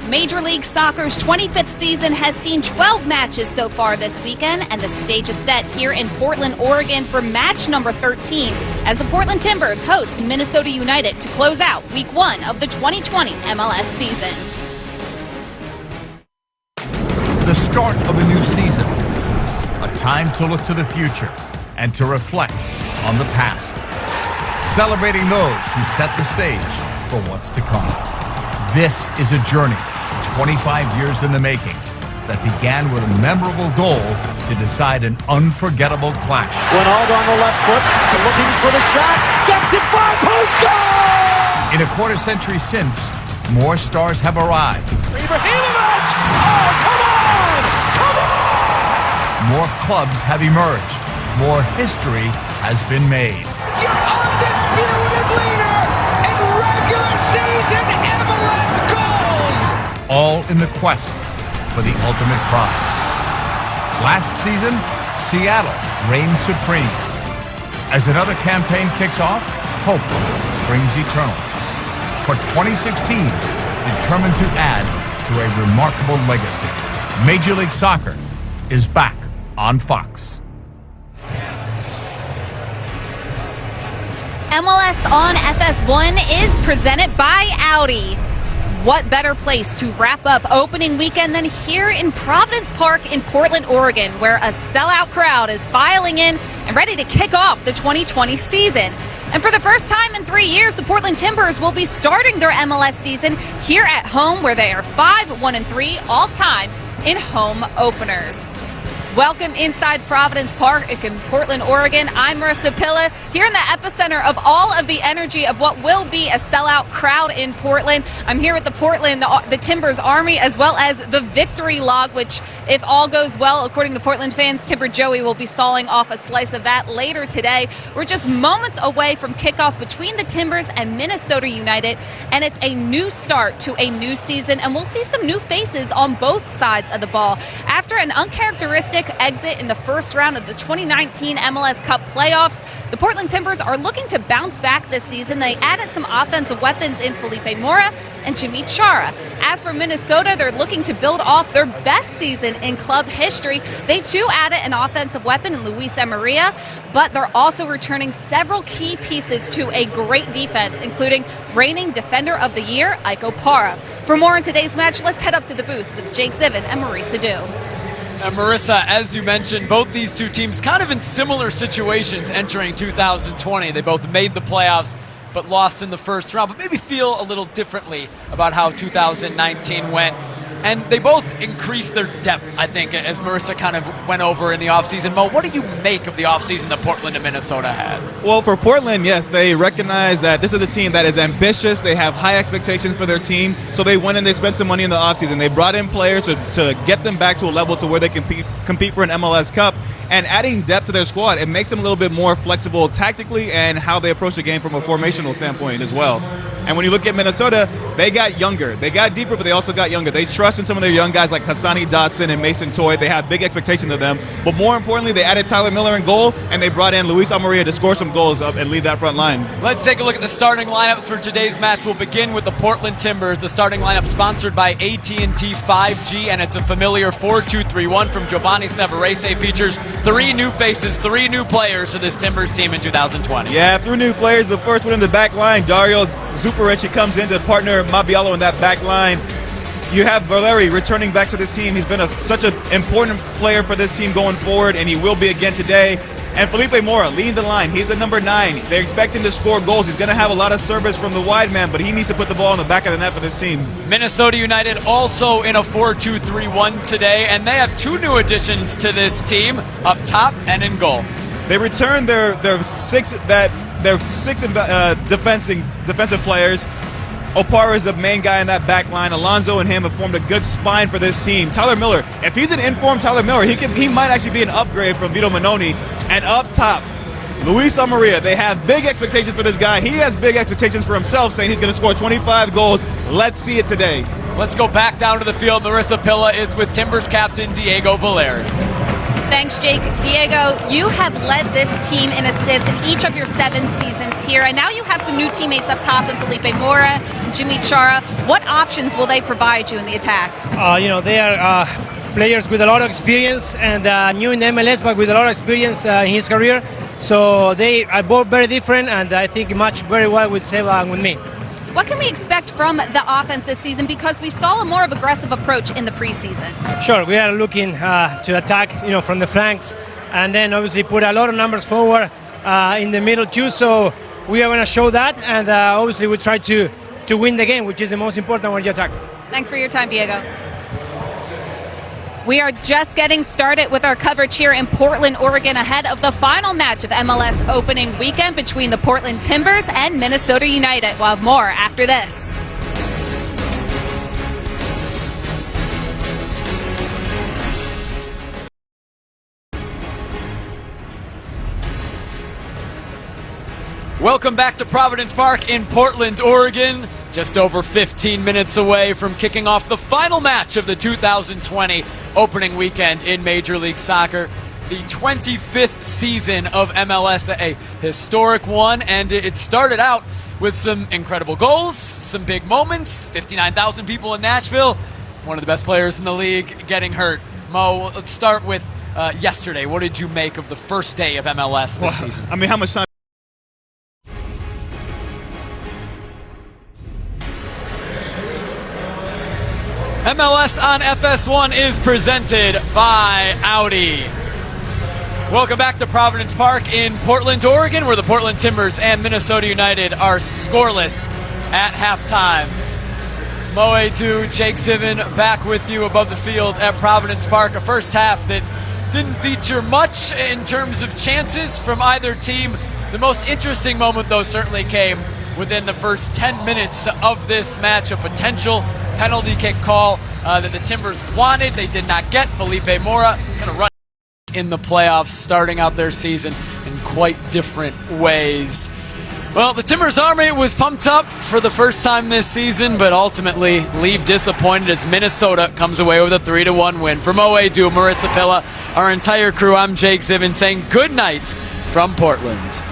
Major League Soccer's 25th season has seen 12 matches so far this weekend, and the stage is set here in Portland, Oregon for match number 13 as the Portland Timbers host Minnesota United to close out Week 1 of the 2020 MLS season. The start of a new season, a time to look to the future and to reflect on the past, celebrating those who set the stage for what's to come. This is a journey 25 years in the making that began with a memorable goal to decide an unforgettable clash. Ronaldo on the left foot, looking for the shot, gets it far post, goal! In a quarter century since, more stars have arrived. Ibrahimovic! Oh, come on! Come on! More clubs have emerged. More history has been made. It's your undisputed leader in regular season MLS goals! All in the quest for the ultimate prize. Last season, Seattle reigned supreme. As another campaign kicks off, hope springs eternal. For 26 teams determined to add to a remarkable legacy, Major League Soccer is back on Fox. MLS on FS1 is presented by Audi. What better place to wrap up opening weekend than here in Providence Park in Portland, Oregon, where a sellout crowd is filing in and ready to kick off the 2020 season. And for the first time in 3 years, the Portland Timbers will be starting their MLS season here at home, where they are 5-1-3 all-time in home openers. Welcome inside Providence Park in Portland, Oregon. I'm Marissa Pilla, here in the epicenter of all of the energy of what will be a sellout crowd in Portland. I'm here with the Timbers Army, as well as the victory log, which, if all goes well, according to Portland fans, Timber Joey will be sawing off a slice of that later today. We're just moments away from kickoff between the Timbers and Minnesota United, and it's a new start to a new season, and we'll see some new faces on both sides of the ball. After an uncharacteristic exit in the first round of the 2019 MLS Cup playoffs, the Portland Timbers are looking to bounce back this season. They added some offensive weapons in Felipe Mora and Jimmy Chara. As for Minnesota, they're looking to build off their best season in club history. They too added an offensive weapon in Luis Maria, but they're also returning several key pieces to a great defense, including reigning Defender of the Year, Iko Para. For more on today's match, let's head up to the booth with Jake Zivin and Marisa Dew. And Marissa, as you mentioned, both these two teams kind of in similar situations entering 2020. They both made the playoffs but lost in the first round, but maybe feel a little differently about how 2019 went. And they both increased their depth, I think, as Marissa kind of went over in the offseason. Mo, what do you make of the offseason that Portland and Minnesota had? Well, for Portland, yes, they recognize that this is a team that is ambitious. They have high expectations for their team, so they went and they spent some money in the offseason. They brought in players to get them back to a level to where they can compete for an MLS Cup. And adding depth to their squad, it makes them a little bit more flexible tactically and how they approach the game from a formational standpoint as well. And when you look at Minnesota, they got younger. They got deeper, but they also got younger. They trust in some of their young guys like Hassani Dotson and Mason Toy. They have big expectations of them. But more importantly, they added Tyler Miller in goal, and they brought in Luis Maria to score some goals up and lead that front line. Let's take a look at the starting lineups for today's match. We'll begin with the Portland Timbers. The starting lineup sponsored by AT&T 5G, and it's a familiar 4-2-3-1 from Giovanni Savarese. Features 3 new faces, 3 new players to this Timbers team in 2020. Yeah, 3 new players. The first one in the back line, Dario Zuparic, he comes in to partner Mabialo in that back line. You have Valeri returning back to this team. He's been such an important player for this team going forward, and he will be again today. And Felipe Mora leading the line. He's a number 9. They expect him to score goals. He's going to have a lot of service from the wide man, but he needs to put the ball in the back of the net for this team. Minnesota United also in a 4-2-3-1 today, and they have 2 new additions to this team, up top and in goal. They returned their six defensive players. Opara is the main guy in that back line. Alonso and him have formed a good spine for this team. Tyler Miller, if he's an informed Tyler Miller, he might actually be an upgrade from Vito Manoni. And up top, Luis Maria. They have big expectations for this guy. He has big expectations for himself, saying he's going to score 25 goals. Let's see it today. Let's go back down to the field. Marissa Pilla is with Timbers captain Diego Valeri. Thanks, Jake. Diego, you have led this team in assists in each of your 7 seasons here, and now you have some new teammates up top in Felipe Mora and Jimmy Chara. What options will they provide you in the attack? They are players with a lot of experience and new in the MLS, but with a lot of experience in his career. So they are both very different, and I think match very well with Seba and with me. What can we expect from the offense this season? Because we saw a more of aggressive approach in the preseason. Sure, we are looking to attack, from the flanks, and then obviously put a lot of numbers forward in the middle too. So we are going to show that, and obviously we try to win the game, which is the most important when you attack. Thanks for your time, Diego. We are just getting started with our coverage here in Portland, Oregon, ahead of the final match of MLS opening weekend between the Portland Timbers and Minnesota United. We'll have more after this. Welcome back to Providence Park in Portland, Oregon. Just over 15 minutes away from kicking off the final match of the 2020 opening weekend in Major League Soccer. The 25th season of MLS, a historic one, and it started out with some incredible goals, some big moments, 59,000 people in Nashville, one of the best players in the league getting hurt. Mo, let's start with yesterday. What did you make of the first day of MLS this season? I mean, how much time? MLS on FS1 is presented by Audi. Welcome back to Providence Park in Portland, Oregon, where the Portland Timbers and Minnesota United are scoreless at halftime. Moe 2, Jake Zivin back with you above the field at Providence Park. A first half that didn't feature much in terms of chances from either team. The most interesting moment, though, certainly came within the first 10 minutes of this match. A potential penalty kick call that the Timbers wanted. They did not get. Felipe Mora kind of run in the playoffs, starting out their season in quite different ways. Well, the Timbers Army was pumped up for the first time this season, but ultimately leave disappointed as Minnesota comes away with a 3-1 win. For Moe Du, Marissa Pilla, our entire crew, I'm Jake Zivin saying good night from Portland.